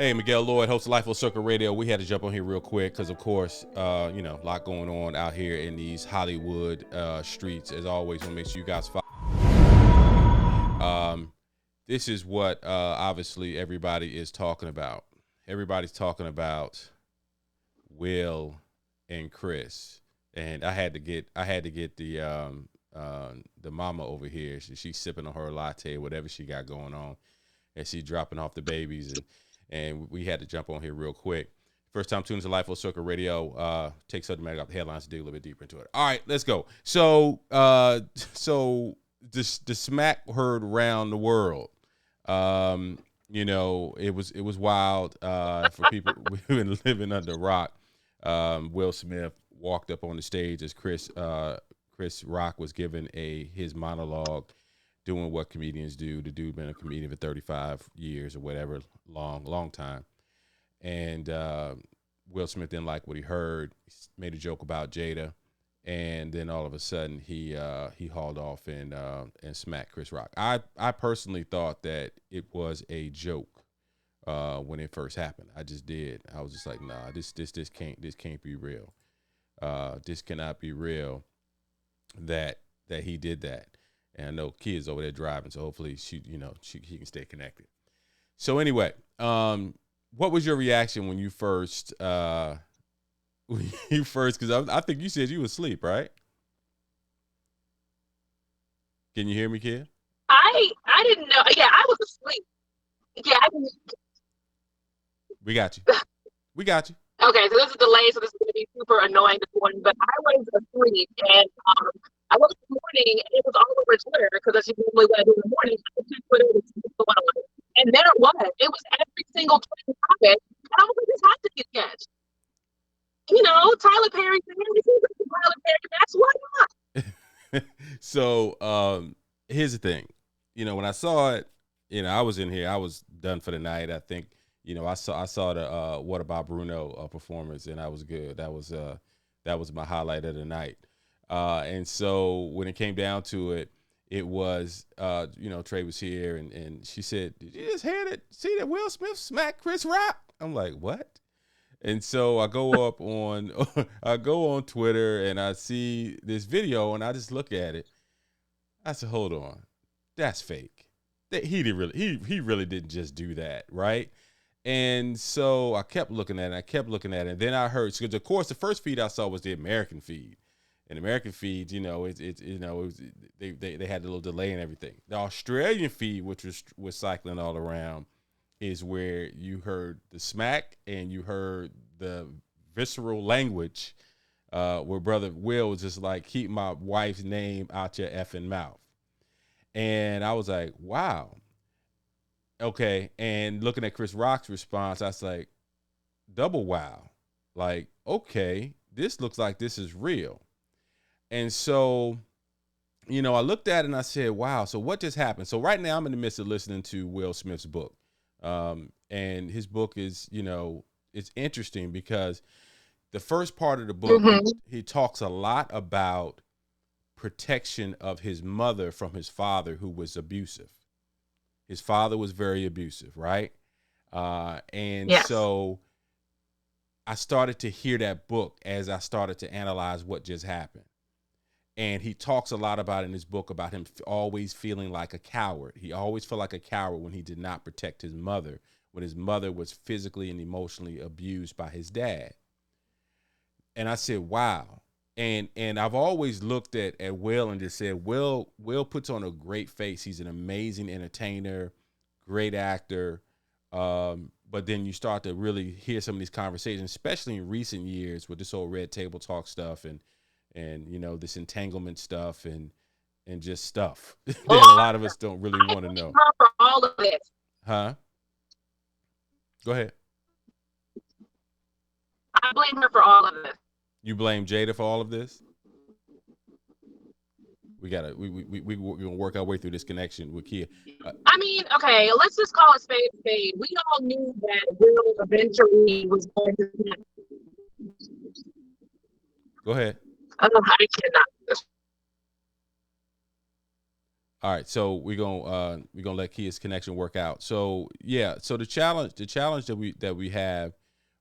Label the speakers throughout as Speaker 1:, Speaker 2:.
Speaker 1: Hey, Miguel Lloyd, host of Life on Circle Radio. We had to jump on here real quick because, of course, a lot going on out here in these Hollywood streets. As always, want to make sure you guys follow. This is what obviously everybody is talking about. Everybody's talking about Will and Chris, and I had to get the mama over here. She's sipping on her latte, whatever she got going on, and she dropping off the babies, and we had to jump on here real quick. First time tuning to Life on Circle Radio. Take subject matter off the headlines to dig a little bit deeper into it. All right, let's go. So the smack heard around the world. It was wild for people who've been living under a rock. Will Smith walked up on the stage as Chris Rock was giving his monologue, doing what comedians do. The dude been a comedian for 35 years or whatever, long time. And Will Smith didn't like what he heard. He made a joke about Jada, and then all of a sudden he hauled off and smacked Chris Rock. I personally thought that it was a joke when it first happened. I just did. I was just like, nah, this can't be real. This cannot be real that he did that. And I know kids over there driving, so hopefully he can stay connected. So anyway, what was your reaction when you first because I think you said you was asleep, right? Can you hear me, kid?
Speaker 2: I didn't know. Yeah, I was asleep. Yeah, I didn't.
Speaker 1: We got you.
Speaker 2: Okay, so there's a delay, so this is going to be super annoying this morning. But I was asleep, and I woke up in the morning, and it was all over Twitter because that's usually what I do in the morning. I check Twitter to see what's going on, and there it was. It was every single Twitter topic, and I was like, "This has to be a sketch." Tyler Perry. This is Tyler Perry. That's why not.
Speaker 1: So here's the thing. When I saw it, I was in here. I was done for the night. I think. I saw the What About Bruno performance, and that was good. That was my highlight of the night. And so when it came down to it, it was Trey was here, and she said, "Did you just hear that? See that Will Smith smacked Chris Rock?" I'm like, "What?" And so I go up on Twitter, and I see this video, and I just look at it. I said, "Hold on, that's fake. He really didn't just do that, right?" And so I kept looking at it. And then I heard, because of course the first feed I saw was the American feed. And American feed, they had a little delay and everything. The Australian feed, which was cycling all around, is where you heard the smack and you heard the visceral language, where Brother Will was just like, "Keep my wife's name out your effing mouth." And I was like, wow. Okay, and looking at Chris Rock's response, I was like, double wow. Like, okay, this looks like this is real. And so, I looked at it and I said, wow, so what just happened? So right now I'm in the midst of listening to Will Smith's book. And his book is, it's interesting because the first part of the book, he talks a lot about protection of his mother from his father, who was abusive. His father was very abusive, right? And yes. So I started to hear that book as I started to analyze what just happened. And he talks a lot about in his book about him always feeling like a coward. He always felt like a coward when he did not protect his mother, when his mother was physically and emotionally abused by his dad. And I said, wow. And I've always looked at Will and just said, Will puts on a great face. He's an amazing entertainer, great actor. But then you start to really hear some of these conversations, especially in recent years with this whole red table talk stuff and this entanglement stuff and just stuff that a lot of us don't really want to know.
Speaker 2: For all of this.
Speaker 1: Huh? Go ahead.
Speaker 2: I blame her for all of this.
Speaker 1: You blame Jada for all of this? We gonna work our way through this connection with Kia.
Speaker 2: Okay, let's just call it spade a spade. We all knew that Will eventually was going to.
Speaker 1: Go ahead.
Speaker 2: I don't know how you cannot.
Speaker 1: All right, so we're gonna let Kia's connection work out. So yeah, so the challenge that we have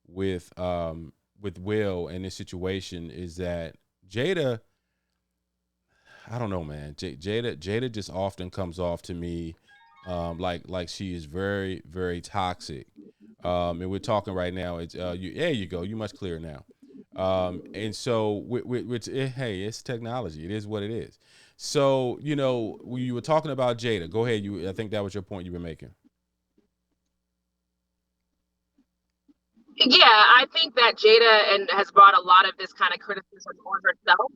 Speaker 1: with Will in this situation is that Jada, I don't know, man. Jada just often comes off to me like she is very very toxic. And we're talking right now. It's there you go. You much clearer now. And so hey, it's technology. It is what it is. So when you were talking about Jada, go ahead. I think that was your point you were making.
Speaker 2: Yeah, I think that Jada and has brought a lot of this kind of criticism on herself.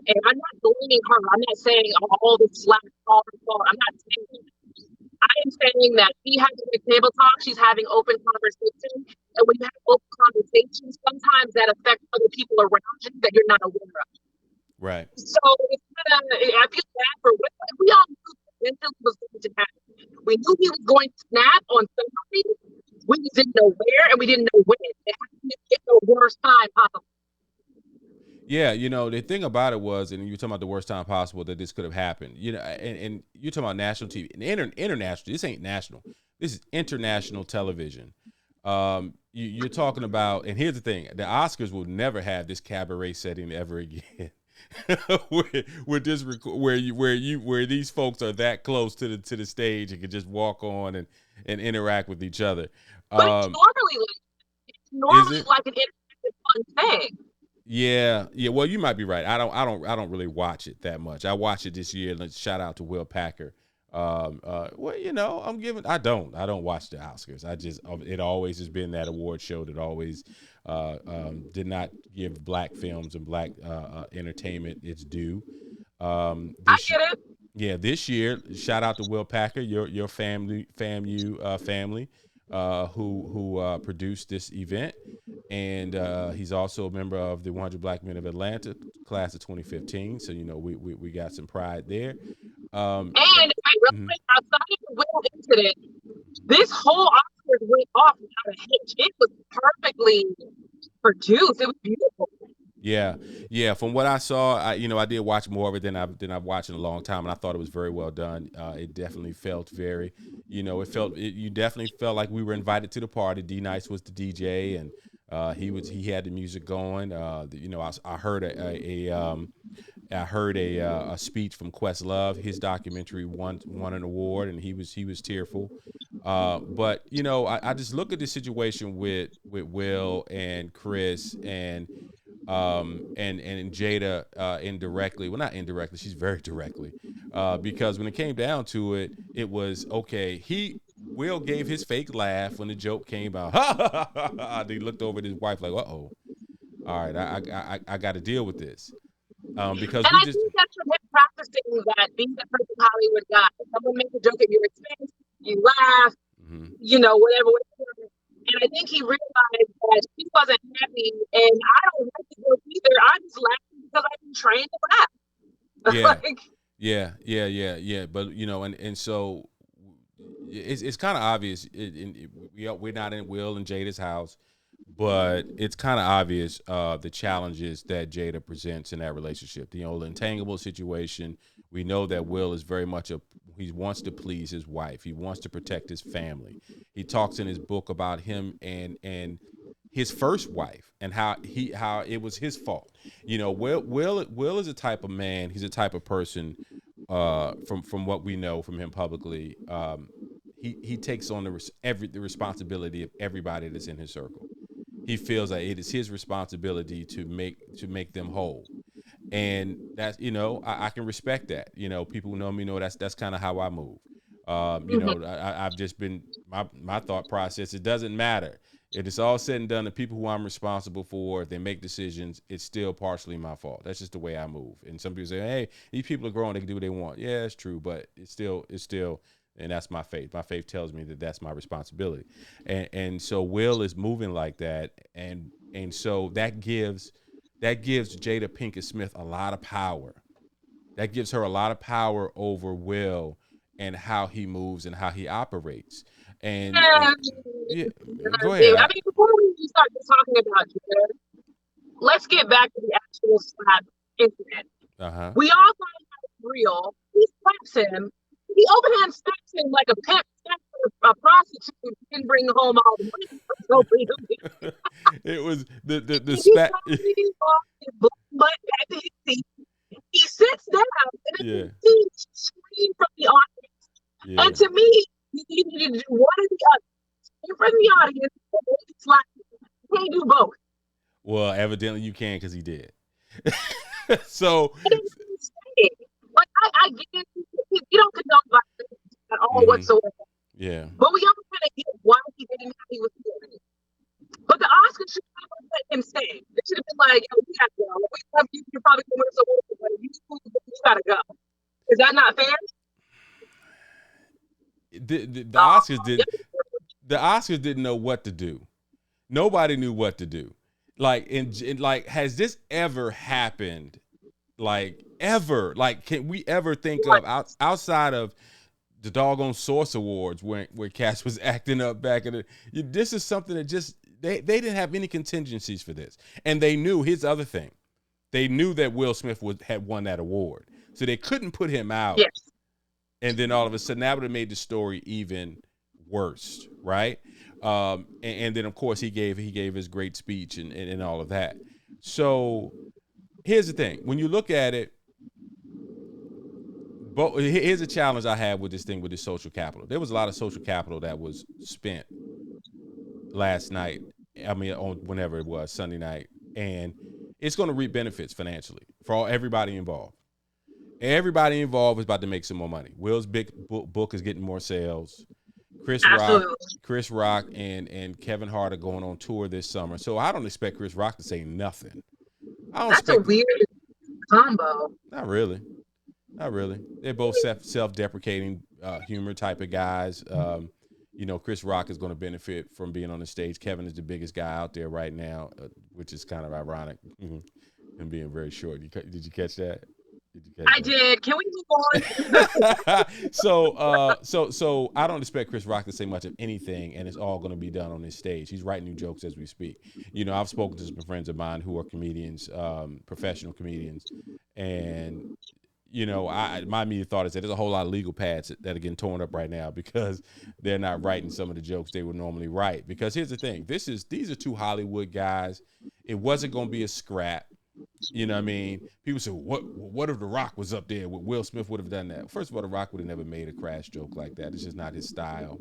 Speaker 2: And I'm not blaming her. I'm not saying all this slack all her fault. I'm not saying that. I am saying that she has a table talk. She's having open conversation, and when you have open conversations, sometimes that affects other people around you that you're not aware of.
Speaker 1: Right.
Speaker 2: So it's kind of, I feel bad for Will. We all knew eventually was going to happen. We knew he was going to snap on somebody. We just didn't know where, and we didn't know when. It happened at the worst time possible.
Speaker 1: Yeah, the thing about it was, and you're talking about the worst time possible that this could have happened. And you're talking about national TV, and international. This ain't national. This is international television. You're talking about, and here's the thing: the Oscars will never have this cabaret setting ever again. with this where these folks are that close to the stage and can just walk on and interact with each other.
Speaker 2: But it's normally like an interactive fun thing.
Speaker 1: Yeah. Well, you might be right. I don't really watch it that much. I watched it this year. Let's shout out to Will Packer. Well, I don't watch the Oscars. It always has been that award show that always did not give black films and black entertainment its due.
Speaker 2: I get it.
Speaker 1: Yeah, this year, shout out to Will Packer, your family, family, who produced this event, and he's also a member of the 100 Black Men of Atlanta class of 2015. So we got some pride there.
Speaker 2: And real quick, outside of the Will incident, this whole Oscars went off without a hitch. It was perfectly produced. It was beautiful.
Speaker 1: Yeah. From what I saw, I did watch more of it than I've watched in a long time, and I thought it was very well done. It definitely felt very, you definitely felt like we were invited to the party. D Nice was the DJ, and he had the music going. I heard a speech from Questlove. His documentary won an award, and he was tearful. But I just look at the situation with Will and Chris and Jada indirectly. Well, not indirectly. She's very directly, because when it came down to it, it was okay. Will gave his fake laugh when the joke came out. He looked over at his wife like, "Uh-oh, all right, I got to deal with this." Because
Speaker 2: I think that's from him practicing that, being that perfect Hollywood guy. Someone makes a joke at your expense, you laugh, whatever. And I think he realized that she wasn't happy, and I don't like the joke either. I'm just laughing because I've been trained to laugh.
Speaker 1: Yeah. But and so it's kind of obvious. We're not in Will and Jada's house, but it's kind of obvious the challenges that Jada presents in that relationship. The entangled situation. We know that Will is very much he wants to please his wife. He wants to protect his family. He talks in his book about him and his first wife and how it was his fault. Will is a type of man. He's a type of person. From what we know from him publicly, he takes on the responsibility of everybody that's in his circle. He feels like it is his responsibility to make them whole. And that's I can respect that. People who know me know that's kind of how I move. I've just been my thought process. It doesn't matter if it's all said and done. The people who I'm responsible for, if they make decisions, it's still partially my fault. That's just the way I move. And some people say, "Hey, these people are grown; they can do what they want." Yeah, it's true, but it's still, and that's my faith. My faith tells me that that's my responsibility. And so Will is moving like that, and so that gives Jada Pinkett Smith a lot of power. That gives her a lot of power over Will and how he moves and how he operates. And go ahead.
Speaker 2: I mean, before we start talking about Jada, let's get back to the actual slap incident.
Speaker 1: Uh-huh.
Speaker 2: We all thought it was real. He slaps him, He overhand smacks him like a pimp smacks a prostitute who didn't bring home all the money. So
Speaker 1: It was the
Speaker 2: and he
Speaker 1: spat.
Speaker 2: finally off his butt back to his seat. He sits down and then
Speaker 1: Yeah,
Speaker 2: he scream from the audience.
Speaker 1: yeah.
Speaker 2: And to me, you need to do one or the other. In front of the audience, it's like you can't do both.
Speaker 1: Well, evidently you can because he did. So,
Speaker 2: Like I get it. You don't condone violence at all whatsoever.
Speaker 1: yeah.
Speaker 2: But we all kind of get why he didn't have he was doing it. But the Oscars should have let him stay. They should have been like, yo, we gotta go. We love you. You're probably going to win so but you gotta go. Is that not fair?
Speaker 1: The Oscars didn't. The Oscars didn't know what to do. Nobody knew what to do. Like, like, has this ever happened? Like, ever? Like, can we ever think of outside of the doggone Source Awards where Cass was acting up back in the? This is something that just they didn't have any contingencies for this, and they knew his other thing. They knew that Will Smith had won that award, so they couldn't put him out.
Speaker 2: Yes.
Speaker 1: And then all of a sudden, that would have made the story even worse, right? And then of course he gave his great speech and all of that. So here's the thing: when you look at it, but here's a challenge I have with this thing with this social capital. There was a lot of social capital that was spent last night. I mean, on whenever it was Sunday night, and it's going to reap benefits financially for everybody involved. Everybody involved is about to make some more money. Will's big book is getting more sales. Chris Rock and Kevin Hart are going on tour this summer. So I don't expect Chris Rock to say nothing.
Speaker 2: That's a weird combo.
Speaker 1: Not really. They're both self-deprecating humor type of guys. Chris Rock is going to benefit from being on the stage. Kevin is the biggest guy out there right now, which is kind of ironic. Him being very short. Did you catch that?
Speaker 2: I did. Can we move
Speaker 1: on? So I don't expect Chris Rock to say much of anything, and it's all going to be done on this stage. He's writing new jokes as we speak. I've spoken to some friends of mine who are comedians, professional comedians, and my immediate thought is that there's a whole lot of legal pads that are getting torn up right now because they're not writing some of the jokes they would normally write. Because here's the thing: these are two Hollywood guys. It wasn't going to be a scrap. You know what I mean? People say, what if The Rock was up there? Will Smith would have done that. First of all, The Rock would have never made a crass joke like that. It's just not his style.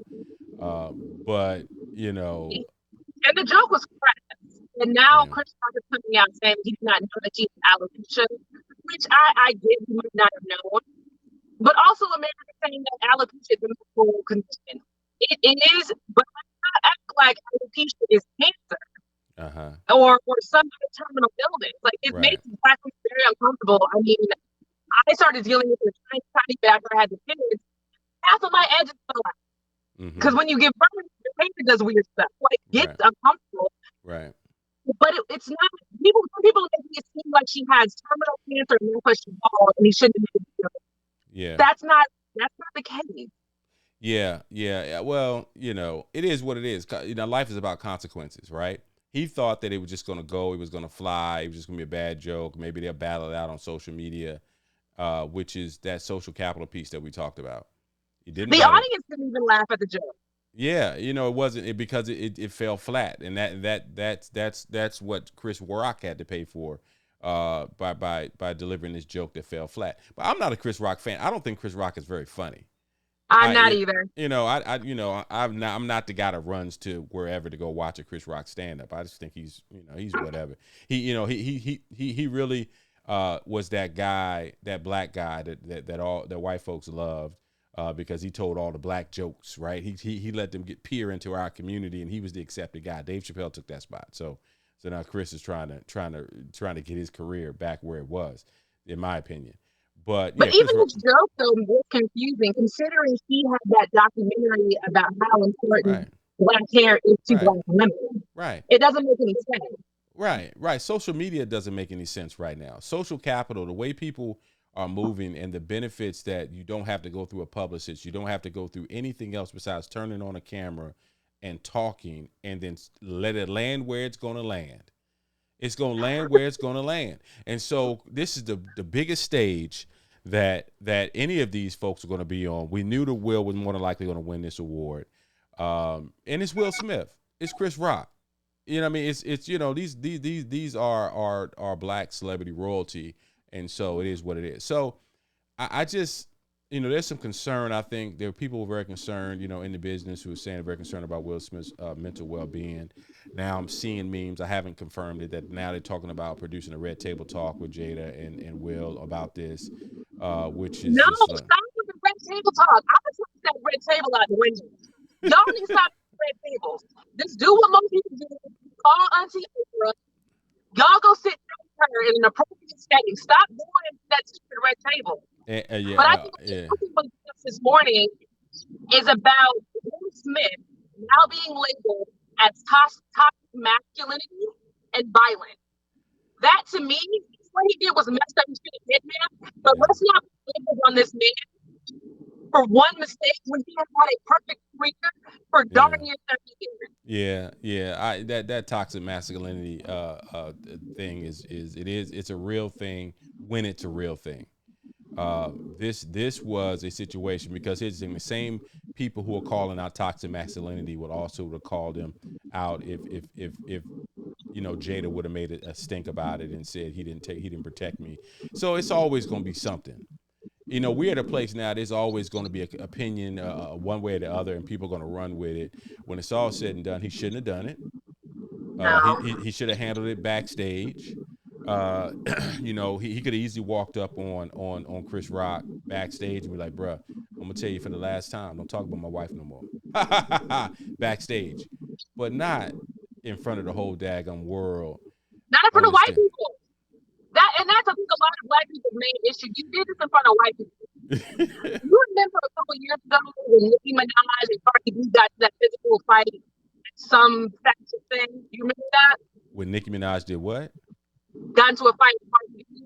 Speaker 1: But.
Speaker 2: And the joke was crass. And now Chris Rock is coming out saying he did not know that she had alopecia, which I get he might not have known. But also America saying that alopecia is a medical condition. It is, but let's not act like alopecia is cancer. Or some kind of terminal illness. Like it makes Black people very uncomfortable. I mean, I started dealing with it tiny bit after I had the kids. Half of my edges fell out. Because when you give birth, your baby does weird stuff. Like it gets uncomfortable.
Speaker 1: Right.
Speaker 2: But it's not some people make it seem like she has terminal cancer and that's why she's bald and he shouldn't have.
Speaker 1: Yeah.
Speaker 2: That's not the case.
Speaker 1: Yeah. Well, it is what it is. Life is about consequences, right? He thought that it was just going to go. It was going to fly. It was just going to be a bad joke. Maybe they'll battle it out on social media, which is that social capital piece that we talked about.
Speaker 2: The audience didn't even laugh at the joke.
Speaker 1: Yeah, it wasn't because it fell flat, and that's what Chris Rock had to pay for by delivering this joke that fell flat. But I'm not a Chris Rock fan. I don't think Chris Rock is very funny.
Speaker 2: I'm not either.
Speaker 1: I'm not the guy that runs to wherever to go watch a Chris Rock stand up. I just think he's whatever. He really was that guy, that black guy that all the white folks loved because he told all the black jokes, right? He let them peer into our community, and he was the accepted guy. Dave Chappelle took that spot. So now Chris is trying to get his career back where it was, in my opinion. But
Speaker 2: even this joke though was confusing, considering he had that documentary about how important black hair is to black women.
Speaker 1: Right.
Speaker 2: It doesn't make any sense.
Speaker 1: Right. Social media doesn't make any sense right now. Social capital, the way people are moving, and the benefits that you don't have to go through a publicist, you don't have to go through anything else besides turning on a camera and talking, and then let it land where it's going to land. It's going to land where it's going to land. And so this is the biggest stage that any of these folks are going to be on. We knew that Will was more than likely going to win this award, and it's Will Smith, it's Chris Rock. You know what I mean? It's these are black celebrity royalty, and so it is what it is. So I just there's some concern. I think there are people very concerned, in the business who are saying they're very concerned about Will Smith's mental well-being. Now I'm seeing memes. I haven't confirmed it that now they're talking about producing a Red Table Talk with Jada and Will about this, which is
Speaker 2: no,
Speaker 1: just
Speaker 2: stop with the Red Table Talk. I was putting that Red Table out the window. Y'all need to stop Red Tables. Just do what most people do. Call Auntie Oprah. Y'all go sit down with her in an appropriate setting. Stop doing that stupid Red Table.
Speaker 1: yeah,
Speaker 2: But I think what this morning is about Will Smith now being labeled as toxic masculinity and violent. That to me, what he did was messed up. He should have hit him. But let's not label on this man for one mistake when he has had a perfect career for darn near 30 years.
Speaker 1: Yeah. That toxic masculinity thing it's a real thing when it's a real thing. This was a situation because it's the same people who are calling out toxic masculinity would also have called him out if Jada would have made a stink about it and said he didn't protect me. So it's always going to be something. We're at a place now. There's always going to be an opinion one way or the other, and people are going to run with it. When it's all said and done, he shouldn't have done it. He should have handled it backstage. He could have easily walked up on Chris Rock backstage and be like, bruh, I'm gonna tell you for the last time, don't talk about my wife no more. Backstage. But not in front of the whole daggum world.
Speaker 2: Not in front of white people. That's I think a lot of black people's main issue. You did this in front of white people. You remember a couple years ago when Nicki Minaj and Cardi B got that physical fight at some fashion thing? You remember that?
Speaker 1: When Nicki Minaj did what?
Speaker 2: Got into a fight with Cardi B?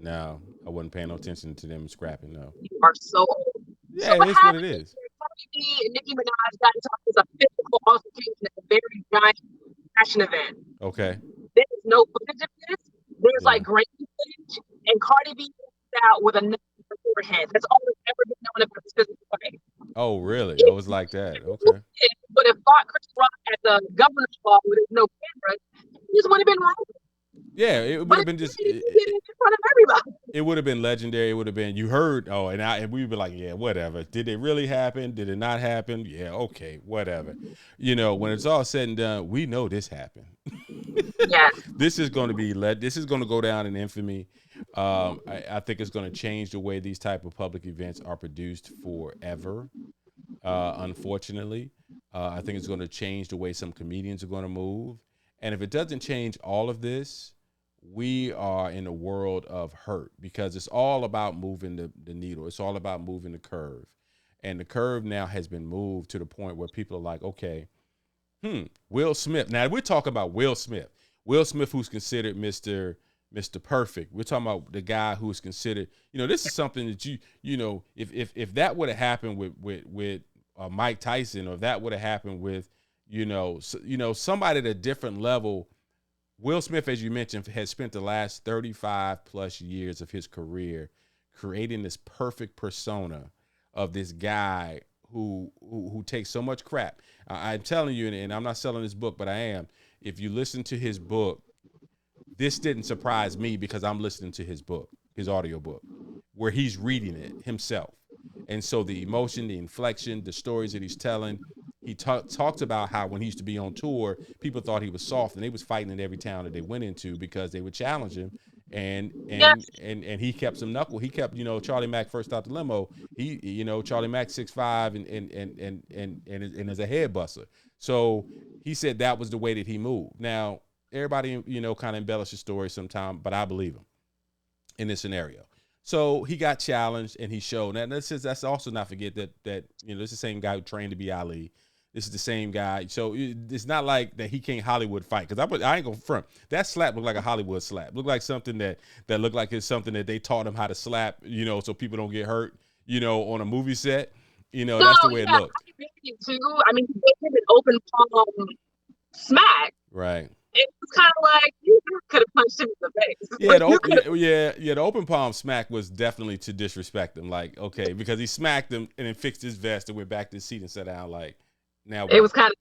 Speaker 1: No, I wasn't paying no attention to them scrapping, no.
Speaker 2: You are so old.
Speaker 1: Yeah, so it is what it is.
Speaker 2: Cardi B and Nicki Minaj got into a physical altercation at a very giant fashion event.
Speaker 1: Okay.
Speaker 2: There's no footage of this. There's like great footage, and Cardi B out with a knife in her forehead. That's all that's ever been known about this physical fight.
Speaker 1: Oh, really? I was like that. Okay.
Speaker 2: But if fought Chris Rock at the governor's ball where there's no cameras, this would have been wrong.
Speaker 1: Yeah, it would have been just
Speaker 2: in front of everybody.
Speaker 1: It would have been legendary. It would have been, you heard, and we'd be like, yeah, whatever. Did it really happen? Did it not happen? Yeah, okay, whatever. When it's all said and done, we know this happened.
Speaker 2: Yeah.
Speaker 1: This is going to go down in infamy. I think it's going to change the way these type of public events are produced forever. Unfortunately, I think it's going to change the way some comedians are going to move. And if it doesn't change all of this, we are in a world of hurt because it's all about moving the needle. It's all about moving the curve. And the curve now has been moved to the point where people are like, okay, Will Smith. Now we're talking about Will Smith. Will Smith, who's considered Mr. Perfect. We're talking about the guy who's considered, this is something that if that would have happened with Mike Tyson, or if that would have happened with, somebody at a different level. Will Smith, as you mentioned, has spent the last 35 plus years of his career creating this perfect persona of this guy who takes so much crap. I'm telling you, and I'm not selling his book, but I am. If you listen to his book, this didn't surprise me because I'm listening to his book, his audio book, where he's reading it himself. And so the emotion, the inflection, the stories that he's telling, he talks about how when he used to be on tour, people thought he was soft, and they was fighting in every town that they went into because they would challenge him. And he kept some knuckle. He kept, Charlie Mack first out the limo. He, Charlie Mack 6'5" and is a head buster. So he said that was the way that he moved. Now everybody, kind of embellishes the story sometime, but I believe him in this scenario. So he got challenged and he showed. Now that's also not forget that this is the same guy who trained to be Ali. This is the same guy. So it's not like that he can't Hollywood fight. Because I ain't going to front. That slap looked like a Hollywood slap. Looked like something that looked like it's something that they taught him how to slap, so people don't get hurt, on a movie set. That's the way it looked.
Speaker 2: I agree with you too. I mean, he gave him an open palm smack.
Speaker 1: Right.
Speaker 2: it was kind of like you could have punched him in the face.
Speaker 1: Yeah,
Speaker 2: Like, you could have.
Speaker 1: the open palm smack was definitely to disrespect him. Like, okay, because he smacked him and then fixed his vest and went back to his seat and sat down. Like, now
Speaker 2: It was
Speaker 1: what?
Speaker 2: kind of.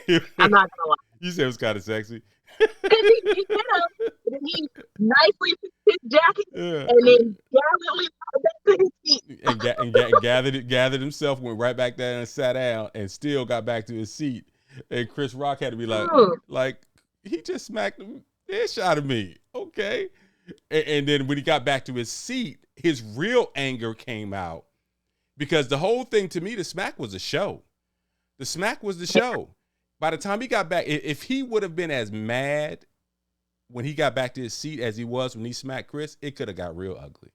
Speaker 1: You
Speaker 2: I'm not gonna lie.
Speaker 1: said it was kind of sexy.
Speaker 2: Because he did him, and then he nicely fixed his jacket,
Speaker 1: Yeah,
Speaker 2: and then gallantly brought back to his seat.
Speaker 1: and gathered himself, went right back there and sat down, and still got back to his seat. And Chris Rock had to be like he just smacked him, they shot at me, okay. And then when he got back to his seat, his real anger came out because the whole thing to me, the smack was a show. The smack was the show. By the time he got back, if he would have been as mad when he got back to his seat as he was when he smacked Chris, it could have got real ugly.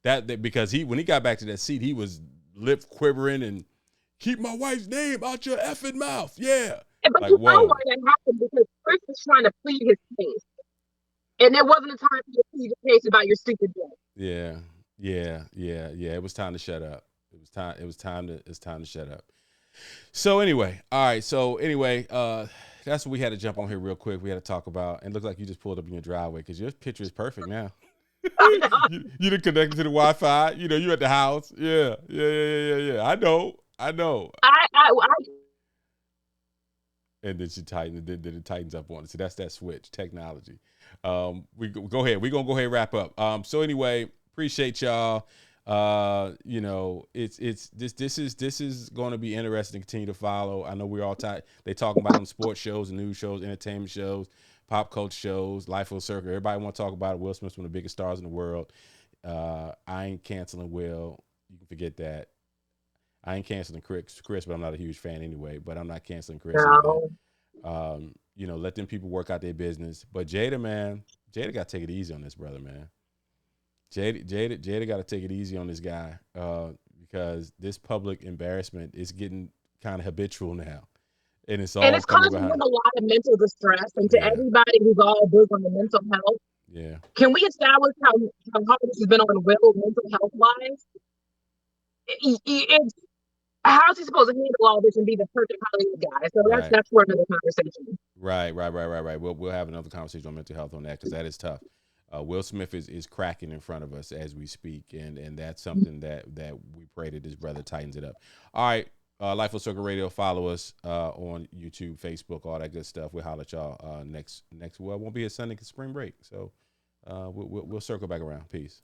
Speaker 1: That because when he got back to that seat, he was lip quivering and keep my wife's name out your effing mouth. Yeah.
Speaker 2: But
Speaker 1: Like,
Speaker 2: you know
Speaker 1: whoa.
Speaker 2: why that happened? Because Chris was trying to plead his case. And there wasn't a time for you to plead your case about your stupid joke.
Speaker 1: Yeah. It was time to shut up. It's time to shut up. So anyway, all right. So anyway, that's what we had to jump on here real quick. We had to talk about, and it looked like you just pulled up in your driveway because your picture is perfect now. You didn't connect to the Wi-Fi. You know, you at the house. Yeah. I know. And then she tightened. Then it tightens up on it. So that's that switch technology. We go ahead. We're gonna go ahead and wrap up. So anyway, appreciate y'all. You know, it's this is going to be interesting to continue to follow. I know we're all tired. They talking about on sports shows, news shows, entertainment shows, pop culture shows, Life Full Circle. Everybody want to talk about it. Will Smith's one of the biggest stars in the world. I ain't canceling Will. You can forget that. I ain't canceling Chris, but I'm not a huge fan anyway. But I'm not canceling Chris
Speaker 2: No.
Speaker 1: either. You know, let them people work out their business. But Jada, man, Jada got to take it easy on this brother, man. Jada got to take it easy on this guy because this public embarrassment is getting kind of habitual now, and it's
Speaker 2: causing him a lot of mental distress. And to everybody who's all big on the mental health, can we establish how hard this has been on Will mental health wise? How's he supposed to handle all this and be the perfect Hollywood guy? So that's for another conversation.
Speaker 1: Right. We'll have another conversation on mental health on that because that is tough. Will Smith is cracking in front of us as we speak, and that's something that we pray that his brother tightens it up. All right, Life Full Circle Radio. Follow us on YouTube, Facebook, all that good stuff. We'll holler at y'all next. Well, it won't be a Sunday because spring break, so we'll circle back around. Peace.